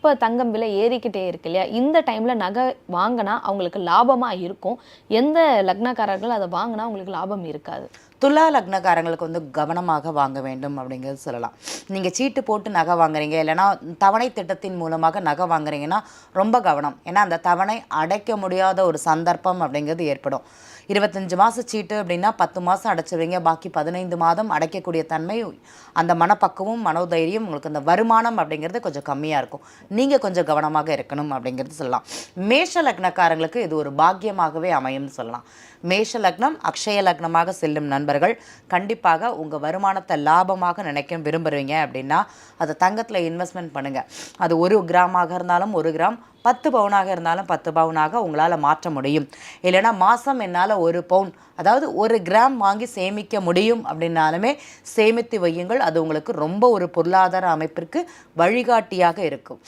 இப்போ தங்கம் விலை ஏறிக்கிட்டே இருக்கு இல்லையா, இந்த டைமில் நகை வாங்கினா அவங்களுக்கு லாபமாக இருக்கும், எந்த லக்னக்காரர்கள் அதை வாங்கினா அவங்களுக்கு லாபம் இருக்காது? துலா லக்னக்காரங்களுக்கு வந்து கவனமாக வாங்க வேண்டும் அப்படிங்கிறது சொல்லலாம். நீங்கள் சீட்டு போட்டு நகை வாங்குறீங்க, இல்லைனா தவணை திட்டத்தின் மூலமாக நகை வாங்குறீங்கன்னா ரொம்ப கவனம். ஏன்னா அந்த தவணை அடைக்க முடியாத ஒரு சந்தர்ப்பம் அப்படிங்கிறது ஏற்படும். 25 மாத சீட்டு அப்படின்னா 10 மாதம் அடைச்சிருவீங்க, பாக்கி 15 மாதம் அடைக்கக்கூடிய தன்மை, அந்த மனப்பக்குவம் மனோதைரியம் உங்களுக்கு, அந்த வருமானம் அப்படிங்கிறது கொஞ்சம் கம்மியாக இருக்கும். நீங்கள் கொஞ்சம் கவனமாக இருக்கணும் அப்படிங்கிறது சொல்லலாம். மேஷ லக்னக்காரங்களுக்கு இது ஒரு பாக்கியமாகவே அமையும்னு சொல்லலாம். மேஷ லக்னம் அக்ஷய லக்னமாக செல்லும் நண்பர்கள் கண்டிப்பாக உங்கள் வருமானத்தை லாபமாக நினைக்க விரும்புகிறீங்க அப்படின்னா அதை தங்கத்தில் இன்வெஸ்ட்மெண்ட் பண்ணுங்கள். அது 1 கிராமாக இருந்தாலும் 1 கிராம், 10 பவுனாக இருந்தாலும் 10 பவுனாக உங்களால் மாற்ற முடியும். இல்லைனா மாதம் என்னால் 1 பவுன், அதாவது 1 கிராம் வாங்கி சேமிக்க முடியும் அப்படின்னாலுமே சேமித்து வையுங்கள். அது உங்களுக்கு ரொம்ப ஒரு பொருளாதார அமைப்பிற்கு வழிகாட்டியாக இருக்கும்.